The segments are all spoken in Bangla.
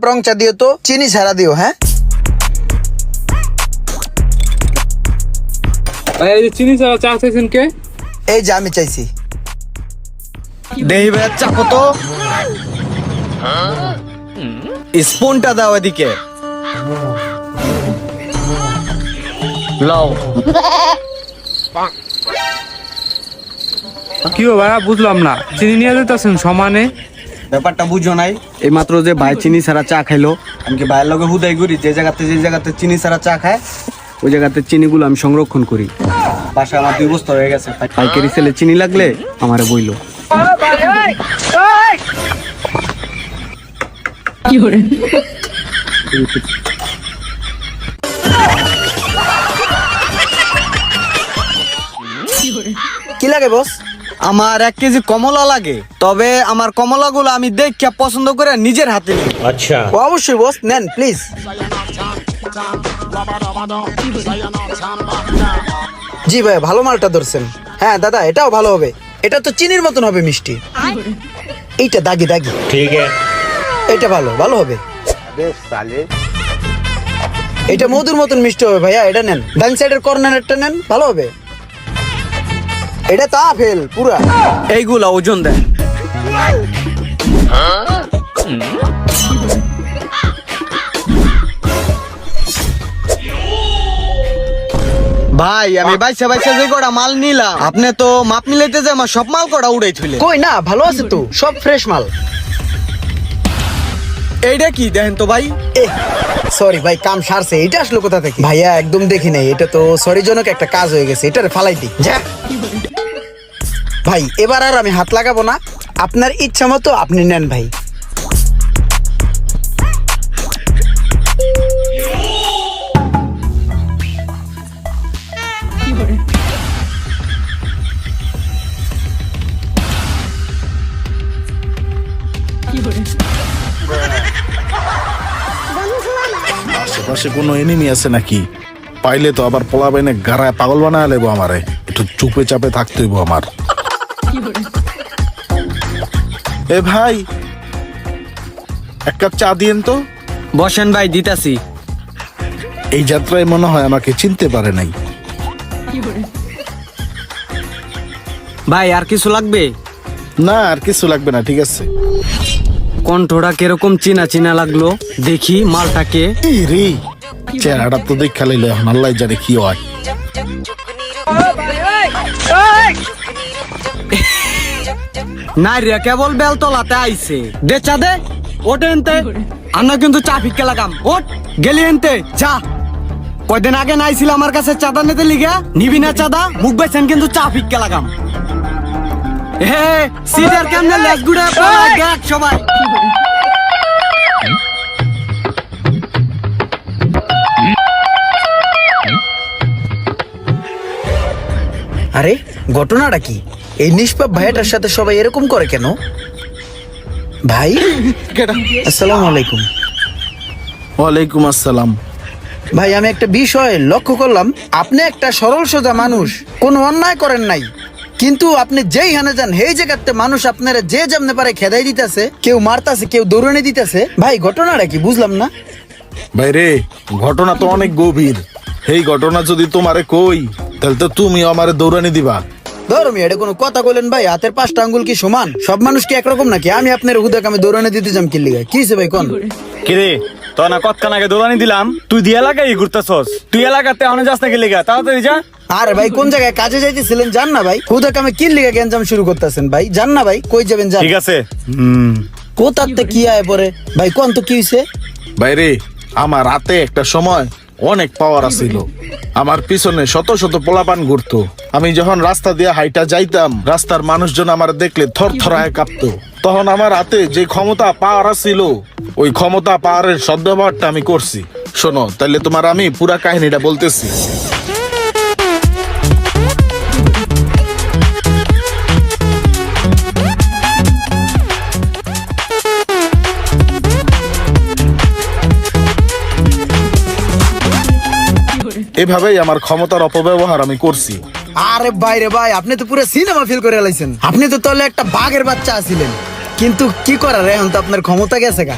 রং চা দিও তো, চিনি ছাড়া দিও। হ্যাঁ ভাই এই যে চিনি ছাড়া চা চাইছেন কে? এই যে আমি চাইছি। দেহি ভাই চাপো তো, স্পুনটা দাও এদিকে। লাও। কি হো ভাইয়া বুঝলাম না, চিনি নিয়ে যেতেছেন সমানে? ব্যাপারটা বুঝো নাই, এই মাত্র যে ভাই চিনি ছাড়া চা খাইলো, আমি কি ভাইয়ের লগে হুদাই করি যে জায়গাতে চিনি ছাড়া চা খায় ওই জায়গাতে চিনিগুলো আমি সংরক্ষণ করি। বাসায় আমার 2 বছর হয়ে গেছে, পাইকারি সেলে চিনি লাগলে আমারে বইলো। কি লাগে বস? আমার 1 কেজি কমলা লাগে, তবে আমার কমলাগুলো আমি দেখে পছন্দ করে নিজের হাতে নিই। ও অবশ্যই বস, নেন প্লিজ। জি ভাই, ভালো মালটা ধরছেন। হ্যাঁ দাদা, এটাও ভালো হবে। এটা তো চিনির মতন হবে মিষ্টি। এইটা দাগি দাগি, ঠিক আছে। এটা ভালো ভালো হবে। এটা মধুর মতন মিষ্টি হবে ভাইয়া, এটা নেন। ডান সাইডের কর্নারটা নেন, ভালো হবে। এটা তা ফেল পুরা। এইগুলা ওজন দেয়। ভাই আমি বাইসা যে কটা মাল নিলাম, আপনি তো মাপ মিলাইতে যে আমার সব মাল কটা উড়াই থইলে। কই না, ভালো আছে তো, সব ফ্রেশ মাল। এইটা কি দেখেন তো ভাই? সরি ভাই, কাম সারছে। এটা আসলো কোথা থেকে ভাইয়া? একদম দেখি নাই। এটা তো সরি জনক একটা কাজ হয়ে গেছে, এটারে ফালাই দি যা। ভাই এবার আর আমি হাত লাগাবো না, আপনার ইচ্ছা মতো আপনি নেন ভাই। আশেপাশে কোনো এনিমি আছে নাকি? পাইলে তো আবার পোলা বাইনে গাড়ায় পাগল বানায় লেবো আমারে। একটু চুপে চাপে থাকতে হইব আমার। এ ভাই, 1 কাপ চা দিয়েন তো। বসেন ভাই, দিতাছি। এই যাত্রায় মনে হয় আমাকে চিনতে পারে নাই। ভাই আর কিছু লাগবে? না আর কিছু লাগবে না, ঠিক আছে। কণ্ঠটা কিরকম চিনা চিনা লাগলো, দেখি মালটাকে। রে চেহারাটা তো দেখ খালাইলে এখন আল্লাহ জানে কি হয়। না রে, কেবল বেলতলাতে আইছে। দে চা দে, ওটে এনতে। আমরা কিন্তু চা ফিক্কে লাগাম। ওট গেলি এনতে চা। কয়দিন আগে নাইছিল আমার কাছে চাঁদা নিতে লিগা, নিবি না চাঁদা? মুখ বেছেন কিন্তু চা ফিক্কে লাগাম। হে সিজার কেমনে লেজ গুড়ে পড়ায় দেখ সবাই। আরে ঘটনাটা কি? এই নিষ্পাপ ভাইটার সাথে সবাই এরকম করে কেন? ভাই আসসালামু আলাইকুম। ওয়ালাইকুম আসসালাম। ভাই আমি একটা বিষয় লক্ষ্য করলাম, আপনি একটা সরল সোজা মানুষ, কোনো অন্যায় করেন নাই, কিন্তু আপনি যেই হানে যান সেই জায়গাতে মানুষ আপনারা যে যেমনে পারে খেদাই দিতেছে, কেউ মারতাছে, কেউ দৌড়ানি দিতেছে। ভাই ঘটনাটা কি বুঝলাম না। ভাই রে, ঘটনা তো অনেক গভীর। এই ঘটনা যদি তোমারে কই, তাহলে তো তুমি আমারে দৌড়ানি দিবা। ধরো এটা কোনো কথা বলেন ভাই? হাতের 5টা আঙ্গুল কি সমান? সব মানুষ কি একরকম নাকি? আমি আপনার হুদাকে আমি দৌড়ানি দিতে যাম কি লিগা? কি হইছে ভাই কোন? কিরে তো না কতক্ষণ আগে দৌড়ানি দিলাম, তুই দিয়ে এলাকায় ঘুরতেছস। তুই এলাকাতে অনেক যাস নাকি লেগা? তাড়াতাড়ি যা। আরে ভাই কোন জায়গায় কাজে যাইতেছিলেন? জান না ভাই, হুদাকে আমি কি লিগা গ্যাঞ্জাম শুরু করতেছেন ভাই? জান না ভাই, কই যাবেন? যান। ঠিক আছে। কোথাতে কি আয় পরে ভাই কোন তো কি হইছে? ভাই রে, আমার রাতে একটা সময় অনেক পাওয়ার আছিল। আমার পিছনে শত শত পোলাপান ঘুরতো। আমি যখন রাস্তা দিয়ে হাইটা যাইতাম, রাস্তার মানুষজন আমার দেখলে থর থরায় কাঁপতো। তখন আমার হাতে যে ক্ষমতা পাওয়ার আছিল, ওই ক্ষমতা পাওয়ারের সদ্ব্যবহারটা আমি করছি। শোনো, তাহলে তোমার আমি পুরা কাহিনীটা বলতেছি। এভাবেই আমার ক্ষমতার অপব্যবহার আমি করছি। আরে ভাই রে ভাই, আপনি তো পুরো সিনেমা ফিল করে লাইছেন। আপনি তো তাহলে একটা বাঘের বাচ্চা আছিলেন, কিন্তু কি করার, এখন তো আপনার ক্ষমতা গেছে গা।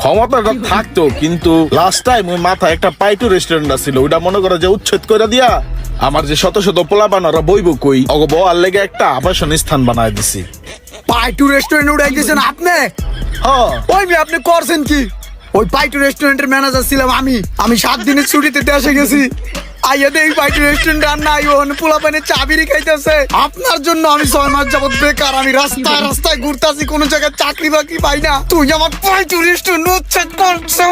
ক্ষমতাটা থাকতো, কিন্তু লাস্ট টাইম ওই মাথায় একটা পাইটু রেস্টুরেন্ট ছিল, ওইটা মনে করে যে উচ্ছেদ করে দিয়া আমার যে শত শত পোলাপান ওরা বইব কই অগ বল লেগে একটা আবাসন স্থান বানায় দিছি। পাইটু রেস্টুরেন্ট উড়াই দিয়েছেন আপনি? হ্যাঁ, ওই মেয়ে আপনি করছেন কি? ওই পাইটু রেস্টুরেন্টের ম্যানেজার ছিলাম আমি 7 দিনের ছুটিতে দেশে গেছি। আইয়া দেই পাইটু রেস্টুরেন্ট আর নাই, ওখানে পোলাপানের চাবিরি খাইতেছে। আপনার জন্য আমি 6 মাস যাবত বেকার, আমি রাস্তায় রাস্তায় ঘুরতাছি, কোনো জায়গায় চাকরি বাকরি পাই না। তুই আমার পাইটু রেস্টুরেন্ট উচ্ছেদ করছো।